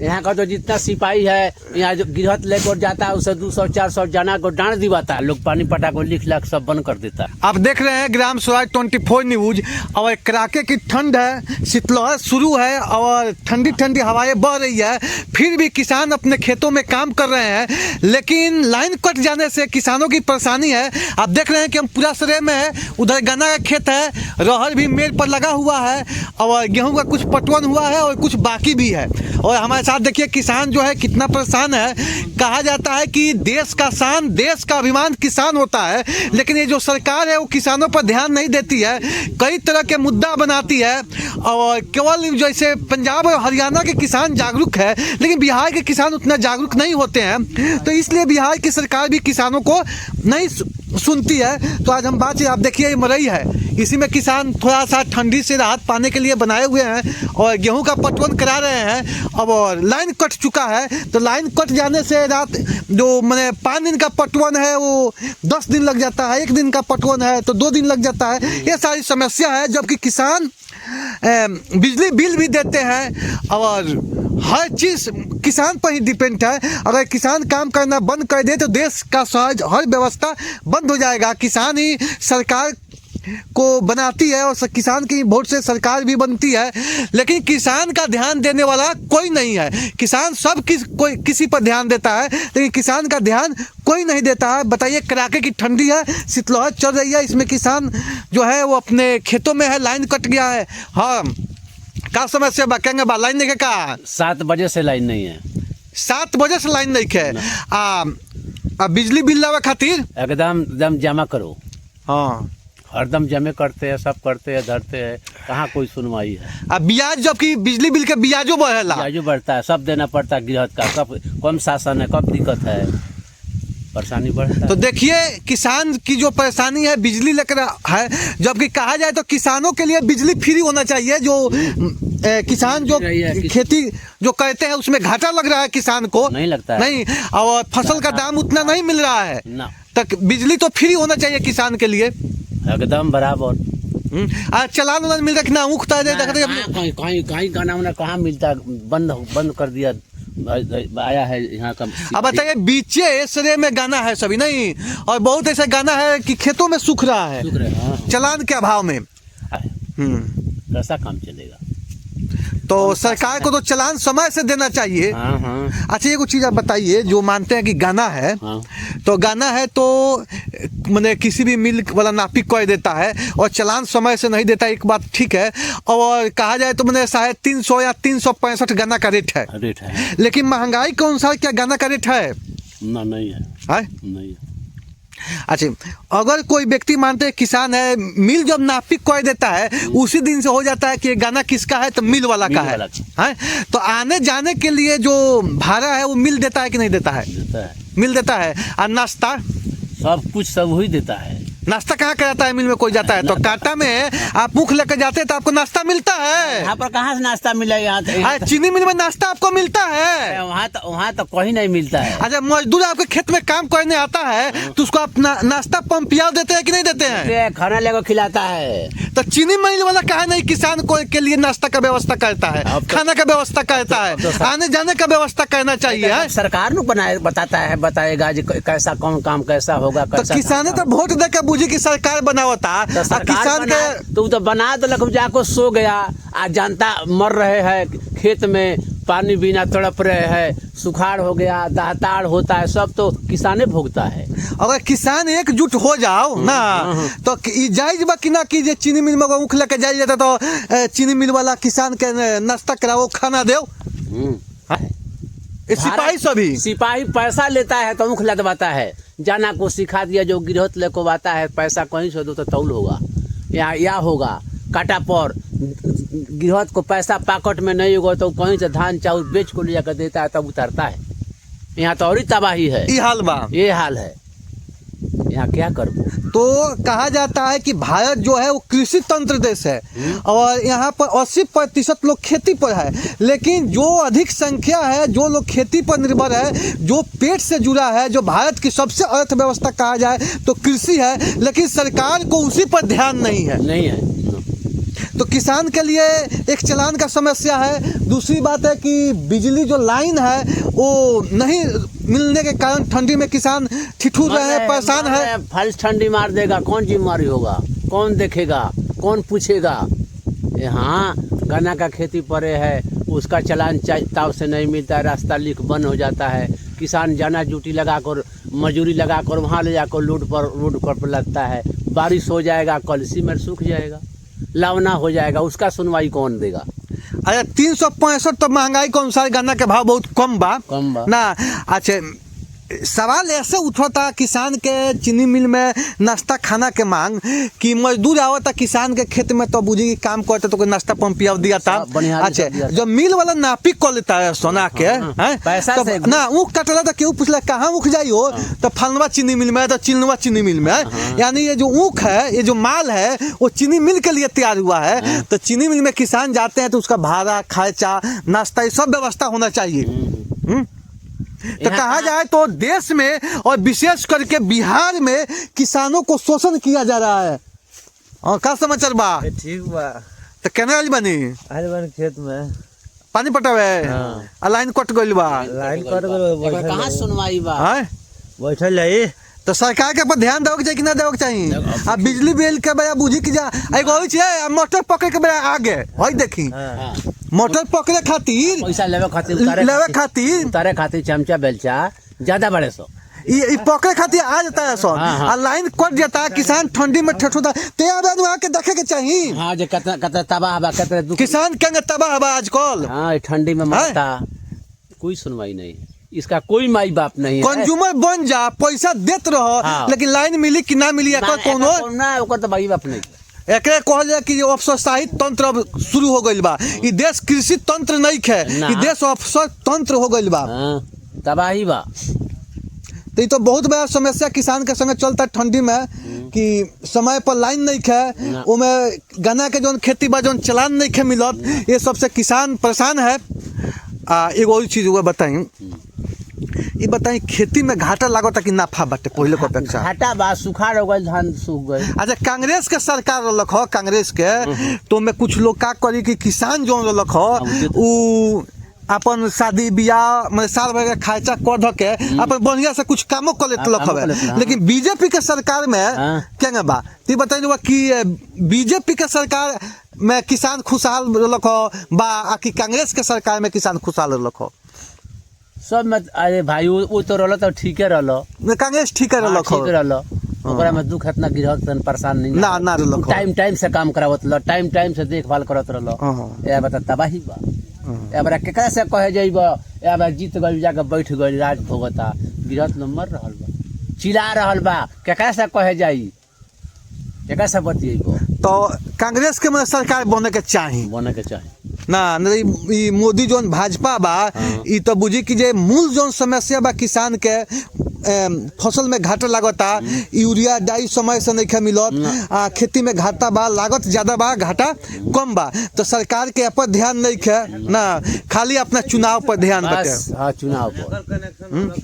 यहाँ का तो जितना सिपाही है यहाँ जो गिरहत लेकर जाता है उसे 200-400 जना को डांट दिवाता है, लोग पानी पटा को लिख लाख सब बंद कर देता है। आप देख रहे हैं ग्राम स्वराज 24 न्यूज। और कड़ाके की ठंड है, शीतलहर शुरू है और ठंडी ठंडी हवाएं बह रही है, फिर भी किसान अपने खेतों में काम कर रहे हैं। लेकिन लाइन कट जाने से किसानों की परेशानी है। आप देख रहे हैं कि हम पूरा सरे में है, उधर गन्ना का खेत है, रहर भी मेड़ पर लगा हुआ है और गेहूं का कुछ पटवन हुआ है और कुछ बाकी भी है। और हमारे साथ देखिए किसान जो है कितना परेशान है। कहा जाता है कि देश का शान, देश का अभिमान किसान होता है, लेकिन ये जो सरकार है वो किसानों पर ध्यान नहीं देती है, कई तरह के मुद्दा बनाती है। और केवल जैसे पंजाब और हरियाणा के किसान जागरूक है, लेकिन बिहार के किसान उतना जागरूक नहीं होते हैं, तो इसलिए बिहार की सरकार भी किसानों को नहीं सुनती है। तो आज हम बात, आप देखिए ये मरई है, इसी में किसान थोड़ा सा ठंडी से राहत पाने के लिए बनाए हुए हैं और गेहूं का पटवन करा रहे हैं। अब और लाइन कट चुका है, तो लाइन कट जाने से रात जो मैंने 5 दिन का पटवन है वो 10 दिन लग जाता है, 1 दिन का पटवन है तो 2 दिन लग जाता है। ये सारी समस्या है, जबकि किसान बिजली बिल भी देते हैं और हर चीज़ किसान पर ही डिपेंड है। अगर किसान काम करना बंद कर दे तो देश का सहज हर व्यवस्था बंद हो जाएगा। किसान ही सरकार को बनाती है और किसान की वोट से सरकार भी बनती है, लेकिन किसान का ध्यान देने वाला कोई नहीं है। किसान सब कोई किसी पर ध्यान देता है, लेकिन किसान का ध्यान कोई नहीं देता है। बताइए, कड़ाके की ठंडी है, शीतलहर चल रही है, इसमें किसान जो है वो अपने खेतों में है, लाइन कट गया है। हाँ, क्या समस्या बा? क्या बा लाइन नहीं का? 7 बजे से लाइन नहीं है। 7 बजे से लाइन नहीं है। बिजली बिल लावे खातिर एकदम जमा करो। हाँ, हरदम जमे करते हैं, सब करते हैं, धरते हैं, कहाँ कोई सुनवाई है। अब ब्याज, जबकि बिजली बिल के ब्याजो बढ़ेला, ब्याजो बढ़ता है, सब देना पड़ता है गिरहत का। कब कम शासन है, कब दिक्कत है, परेशानी बढ़ता है। तो देखिए किसान की जो परेशानी है बिजली लेकर है, जबकि कहा जाए तो किसानों के लिए बिजली फ्री होना चाहिए। जो किसान जो खेती जो करते हैं उसमें घाटा लग रहा है, किसान को नहीं लगता है, नहीं, और फसल का दाम उतना नहीं मिल रहा है, तक बिजली तो फ्री होना चाहिए किसान के लिए एकदम बराबर। चलान वालन मिल रहा कि ना उखता है, कहीं गाना वाना कहाँ मिलता है, बंद कर दिया आया है यहाँ का। अब बताइए, बीचे सरे में गाना है सभी नहीं, और बहुत ऐसा गाना है कि खेतों में सूख रहा है, चलान के अभाव में कैसा काम चलेगा। तो सरकार को तो चलान समय से देना चाहिए। अच्छा, ये कुछ चीज़ आप बताइए, जो मानते हैं कि गाना है, तो गाना है तो मैंने किसी भी मिल वाला नापिक कर देता है और चलान समय से नहीं देता, एक बात ठीक है। और कहा जाए तो मैंने 350 या 365 गाना का रेट है, लेकिन महंगाई के अनुसार क्या गाना का रेट है? नहीं है, नहीं है। अच्छा, अगर कोई व्यक्ति मानते हैं किसान है, मिल जब नापिक कर देता है उसी दिन से हो जाता है कि ये गाना किसका है, तो मिल वाला का है। तो आने जाने के लिए जो भाड़ा है वो मिल देता है कि नहीं देता है? मिल देता है। और नाश्ता सब कुछ सब वही देता है। नाश्ता कहाँ कराता है? मिल में कोई जाता है तो कांटा में आप मुख लेकर जाते हैं तो आपको नाश्ता मिलता है। यहाँ पर कहाँ से नाश्ता मिला? यहाँ चीनी मिल में नाश्ता आपको मिलता है, वहाँ तो कहीं नहीं मिलता है। अच्छा, मजदूर आपके खेत में काम करने आता है तो उसको आप नाश्ता पंपिया देते हैं कि नहीं देते हैं? खाना लेकर खिलाता है। तो चीनी मिल वाला कहा नहीं किसान को के लिए नाश्ता का व्यवस्था करता है, खाना का व्यवस्था करता है, आने जाने का व्यवस्था करना चाहिए। सरकार बताता है, बताएगा कैसा कौन काम कैसा होगा। किसान तो वोट देकर बुझी की सरकार बनावता, किसान के तो बना तो लग जाको सो गया। आज जनता मर रहे हैं, खेत में पानी बिना तड़प रहे हैं, सुखाड़ हो गया, दाहताड़ होता है, सब तो किसाने भोगता है। अगर किसान एकजुट हो जाओ ना तो जायज बा कि ना कि चीनी मिल में ऊख लेके जाया जाता तो चीनी मिल वाला किसान के नाश्ता कराओ, खाना दो। सिपाही सभी सिपाही पैसा लेता है तो मुख लगवाता है, जाना को सिखा दिया, जो गिरहत लेको आता है पैसा कहीं से दो तो तौल होगा या होगा काटा पर। गिरहत को पैसा पाकट में नहीं होगा तो कहीं से धान चाउल बेच को लिया कर देता है, तब उतरता है। यहाँ तो और ही तबाही है, ये हाल है। यहाँ क्या करूँ? तो कहा जाता है कि भारत जो है वो कृषि तंत्र देश है और यहाँ पर 80% लोग खेती पर है, लेकिन जो अधिक संख्या है जो लोग खेती पर निर्भर है, जो पेट से जुड़ा है, जो भारत की सबसे अर्थव्यवस्था कहा जाए तो कृषि है, लेकिन सरकार को उसी पर ध्यान नहीं है। तो किसान के लिए एक चालान का समस्या है। दूसरी बात है कि बिजली जो लाइन है वो नहीं मिलने के कारण ठंडी में किसान ठिठुर रहे हैं, परेशान है। फल्स ठंडी मार देगा, कौन जिम्मेवारी होगा, कौन देखेगा, कौन पूछेगा। हाँ, गन्ना का खेती पड़े है, उसका चालान ताव से नहीं मिलता है, रास्ता लीक बंद हो जाता है। किसान जाना ड्यूटी लगाकर, मजूरी लगाकर वहाँ ले जाकर रोड पर लगता है। बारिश हो जाएगा, कल सीमेंट सूख जाएगा, लावना हो जाएगा, उसका सुनवाई कौन देगा। अरे 365 तो महंगाई के अनुसार गन्ना के भाव बहुत कम बा ना। अच्छा, सवाल ऐसे उठता किसान के चीनी मिल में नाश्ता खाना के मांग कि मजदूर आवता किसान के खेत में तो बुझी काम करते तो कोई नाश्ता पंपिया दिया था। अच्छा, जो मिल वाला नापी कर लेता है सोना के हैं पैसा तो से ना ऊख कटला तो क्यों पूछला कहाँ ऊख जाई हो, तो फलनवा चीनी मिल में, तो चिलनवा चीनी मिल में। यानी ये जो ऊख है, ये जो माल है वो चीनी मिल के लिए तैयार हुआ है। तो चीनी मिल में किसान जाते हैं तो उसका भाड़ा, खर्चा, नाश्ता, ये सब व्यवस्था होना चाहिए। तो कहा जाए तो देश में और विशेष करके बिहार में किसानों को शोषण किया जा रहा है। और का समाचार बा? ठीक बा। तो केना आइल बानी? आइल बानी खेत में पानी पटावे। आ लाइन कट गइल बा। लाइन कट गइल, कहाँ सुनवाई बा? हैं? बैठल जाई। तो सरकार के पर ध्यान देवे के चाहिए कि ना देवे के चाहिए? आ बिजली बिल के बया बुझी कि जा एगो होई छे मोटर पकड़ के बया आगे होई देखी। मोटर पकड़े खातिर, पैसा लेवे खातिर खातिर चमचा बेलचा ज्यादा बड़े सो ये पकड़े खातिर आ जाता है सो। हाँ। आ लाइन कट जाता है, किसान ठंडी में ठठुरता, ते आके देखे के चाहिए। हाँ, जो कितना तबाह बा, कितना दुख। किसान के तबाह बा आजकल। हाँ, ठंडी में मरता, कोई सुनवाई नहीं, इसका कोई माई बाप नहीं है। कंज्यूमर बन जा, पैसा देत रहो। हाँ। लेकिन लाइन मिली कि ना मिली एकर कोनो ना, ओकर तो माई बाप नहीं। एकरे कहल जाए कि अफसरशाही तंत्र अब शुरू हो गइल बा। ई देश कृषि तंत्र नहीं है, ई देश अफसर तंत्र हो गइल बा। हाँ, तबाही बा। तो ये तो बहुत बड़ा समस्या किसान के संगे चलता ठंडी में कि समय पर लाइन नहीं है, उमे गन्ना के जो खेती बा जो चलान नहीं है मिलत, ये सबसे किसान परेशान है। एगो और चीज हुआ बताई, ये बताई खेती में घाटा लागता कि नाफा बाटे पहले को अपेक्षा? घाटा बा, सुखाड़ हो गइल, धान सूख गइल। अच्छा, कांग्रेस के सरकार रहलक हो, कांग्रेस के तो में कुछ लोग का करी कि किसान जो रहलक हो उ अपन शादी बियाह मतलब साल भर के खर्चा कर ध के अपन बढ़िया से कुछ कामो कर लेतलक हवे। लेकिन बीजेपी के सरकार में क्या बा ती बताइए कि बीजेपी के सरकार में किसान खुशहाल रहलक हो बा कि कांग्रेस के सरकार में किसान खुशहाल रहलक हो? सब में अरे भाई वो तो रहलो तो ठीके रहलो, कांग्रेस ठीक रहलक हो, ठीक रहलो। ओकरा में दुख इतना गिरहत परेशान नहीं ना रहलक हो। टाइम से काम करावत रहलो, टाइम से देखभाल करत रहलो। ए बता तबाही बा। ए बरा केकरा से कहे जइबो, ए बा जीत गइल जाके बैठ गइल राज भोगता, गिरहत न मर रहल बा, चिल्ला रहल बा, केकरा से कहे जाई, केकरा से बतियइबो? तो कांग्रेस के में सरकार बने के चाहिए ना। नहीं मोदी जोन भाजपा बा ई तो बुझी कि जे मूल जोन समस्या बा किसान के फसल में घाटा लागता, यूरिया डाई समय से नहीं मिलत, खेती में घाटा बा, लागत ज्यादा बा, घाटा कम बा। तो सरकार के पर ध्यान नहीं है ना, खाली अपना चुनाव पर ध्यान बटे। हाँ, चुनाव पर।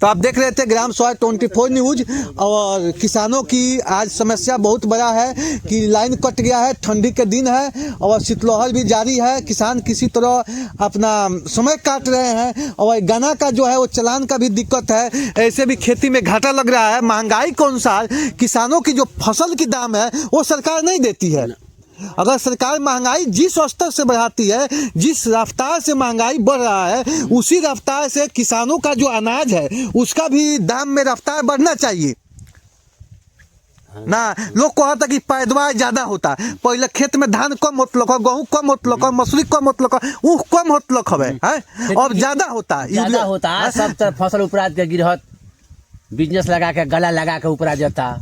तो आप देख रहे थे ग्राम स्वराज 24 न्यूज। और किसानों की आज समस्या बहुत बड़ा है कि लाइन कट गया है, ठंडी के दिन है और शीतलहर भी जारी है। किसान किसी तरह अपना समय काट रहे हैं और गन्ना का जो है वो चालान का भी दिक्कत है। ऐसे भी खेती में घाटा लग रहा है। महंगाई के अनुसार किसानों की जो फसल की दाम है वो सरकार नहीं देती है। अगर सरकार महंगाई जिस स्तर से बढ़ाती है, जिस रफ्तार से महंगाई बढ़ रहा है, उसी रफ्तार से किसानों का जो अनाज है उसका भी दाम में रफ्तार बढ़ना चाहिए ना। लोग कहता कि पैदावार ज्यादा होता, पहले खेत में धान कम होतलक, गेहूं कम होतलक, मसूरी कम होतलक, ऊख कम होतलक हवे, अब ज्यादा होता सब तरफ फसल उपरा के गिरहत बिजनेस लगा के गला लगा के उपरा जाता,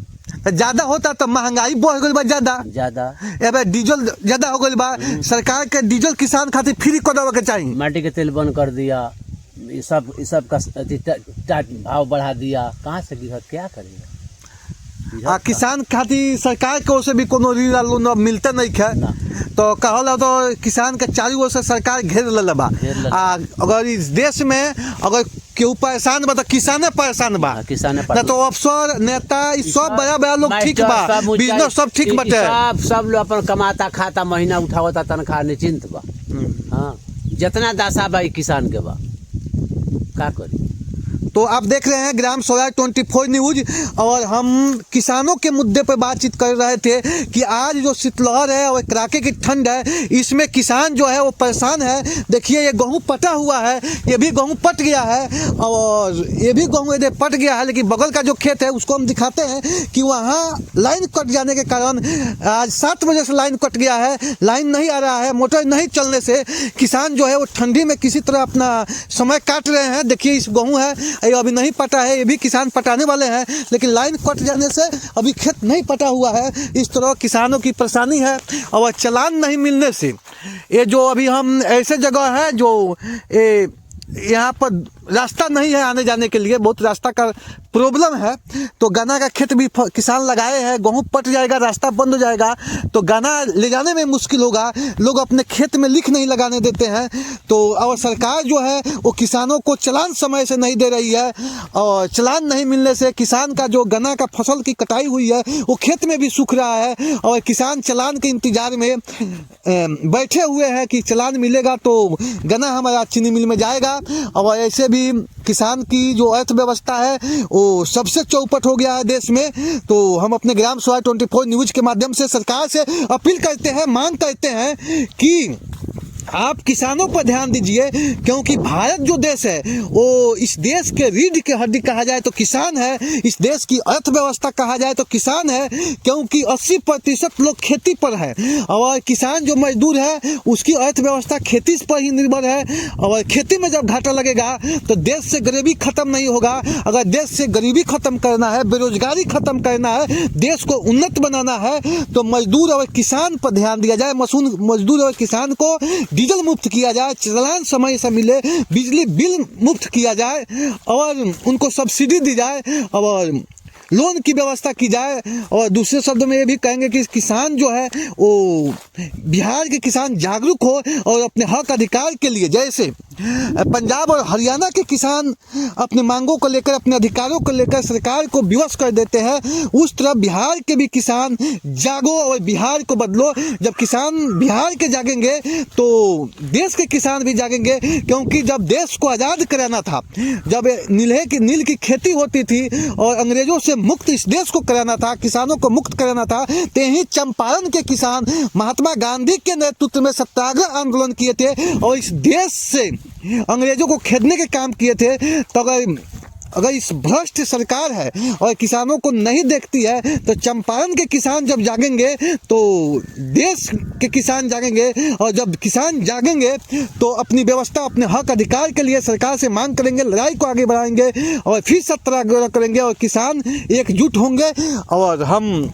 ज्यादा होता तो महंगाई बढ़ गई बा ज्यादा। एबे डीजल ज्यादा हो गई बा, सरकार के डीजल किसान खातिर फ्री कर देवे के चाहिए। माटी के तेल बंद कर दिया, ये सब का भाव बढ़ा दिया, कहाँ से गिरहत क्या करेगा? किसान खातिर सरकार के ओर से भी कोनो ऋण लोन मिलते नहीं है। तो कहल तो किसान के चारों ओर से सरकार घेर ले बा। अगर इस देश में अगर केहू परेशान बा तो किसाने परेशान बा किसाने ना तो अफसर नेता ई सब बड़ा बड़ा लोग ठीक बा, बिजनेस सब ठीक बटे, सब लोग अपन कमाता खाता महीना उठावता तनख्वाह निश्चिंत बा। हाँ, जितना दासा बा ई किसान के बा, का करी। तो आप देख रहे हैं ग्राम स्वराज 24 न्यूज और हम किसानों के मुद्दे पर बातचीत कर रहे थे कि आज जो शीतलहर है और कड़ाके की ठंड है, इसमें किसान जो है वो परेशान है। देखिए ये गेहूँ पटा हुआ है, ये भी गेहूँ पट गया है और ये भी गेहूँ इधर पट गया है, लेकिन बगल का जो खेत है उसको हम दिखाते हैं कि वहाँ लाइन कट जाने के कारण आज 7 बजे से लाइन कट गया है, लाइन नहीं आ रहा है, मोटर नहीं चलने से किसान जो है वो ठंडी में किसी तरह अपना समय काट रहे हैं। देखिए इस गेहूँ है ये अभी नहीं पटा है, ये भी किसान पटाने वाले हैं, लेकिन लाइन कट जाने से अभी खेत नहीं पटा हुआ है। इस तरह किसानों की परेशानी है और चालान नहीं मिलने से ये जो अभी हम ऐसे जगह है जो यहाँ पर रास्ता नहीं है आने जाने के लिए, बहुत रास्ता का प्रॉब्लम है। तो गन्ना का खेत भी किसान लगाए हैं, गेहूँ पट जाएगा, रास्ता बंद हो जाएगा तो गन्ना ले जाने में मुश्किल होगा, लोग अपने खेत में लिख नहीं लगाने देते हैं। तो और सरकार जो है वो किसानों को चालान समय से नहीं दे रही है और चालान नहीं मिलने से किसान का जो गन्ना का फसल की कटाई हुई है वो खेत में भी सूख रहा है और किसान चालान के इंतजार में बैठे हुए हैं कि चालान मिलेगा तो गन्ना हमारा चीनी मिल में जाएगा। और ऐसे भी किसान की जो अर्थव्यवस्था है वो सबसे चौपट हो गया है देश में। तो हम अपने ग्राम स्वराज 24 न्यूज के माध्यम से सरकार से अपील करते हैं, मांग करते हैं कि आप किसानों पर ध्यान दीजिए, क्योंकि भारत जो देश है वो इस देश के रीढ़ की हड्डी कहा जाए तो किसान है, इस देश की अर्थव्यवस्था कहा जाए तो किसान है, क्योंकि 80% लोग खेती पर है और किसान जो मजदूर है उसकी अर्थव्यवस्था खेती पर ही निर्भर है। और खेती में जब घाटा लगेगा तो देश से गरीबी खत्म नहीं होगा। अगर देश से गरीबी खत्म करना है, बेरोजगारी खत्म करना है, देश को उन्नत बनाना है तो मजदूर और किसान पर ध्यान दिया जाए। मजदूर और किसान को डीजल मुफ्त किया जाए, चालान समय से मिले, बिजली बिल मुफ्त किया जाए और उनको सब्सिडी दी जाए और लोन की व्यवस्था की जाए। और दूसरे शब्दों में ये भी कहेंगे कि किसान जो है वो बिहार के किसान जागरूक हो और अपने हक अधिकार के लिए, जैसे पंजाब और हरियाणा के किसान अपने मांगों को लेकर, अपने अधिकारों को लेकर सरकार को विवश कर देते हैं, उस तरह बिहार के भी किसान जागो और बिहार को बदलो। जब किसान बिहार के जागेंगे तो देश के किसान भी जागेंगे, क्योंकि जब देश को आज़ाद कराना था, जब नील की खेती होती थी और अंग्रेजों से मुक्त इस देश को कराना था, किसानों को मुक्त कराना था, ते ही चंपारण के किसान महात्मा गांधी के नेतृत्व में सत्याग्रह आंदोलन किए थे और इस देश से अंग्रेजों को खेदने के काम किए थे। तो अगर इस भ्रष्ट सरकार है और किसानों को नहीं देखती है तो चंपारण के किसान जब जागेंगे तो देश के किसान जागेंगे और जब किसान जागेंगे तो अपनी व्यवस्था, अपने हक अधिकार के लिए सरकार से मांग करेंगे, लड़ाई को आगे बढ़ाएंगे और फिर सत्याग्रह करेंगे और किसान एकजुट होंगे। और हम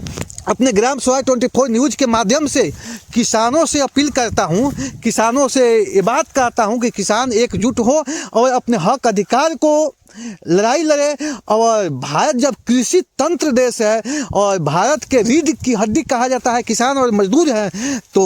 अपने ग्राम स्वराज 24 न्यूज के माध्यम से किसानों से अपील करता हूं, किसानों से ये बात कहता हूं कि किसान एकजुट हो और अपने हक अधिकार को लड़ाई लड़े। और भारत जब कृषि तंत्र देश है और भारत के रीढ़ की हड्डी कहा जाता है किसान और मजदूर हैं, तो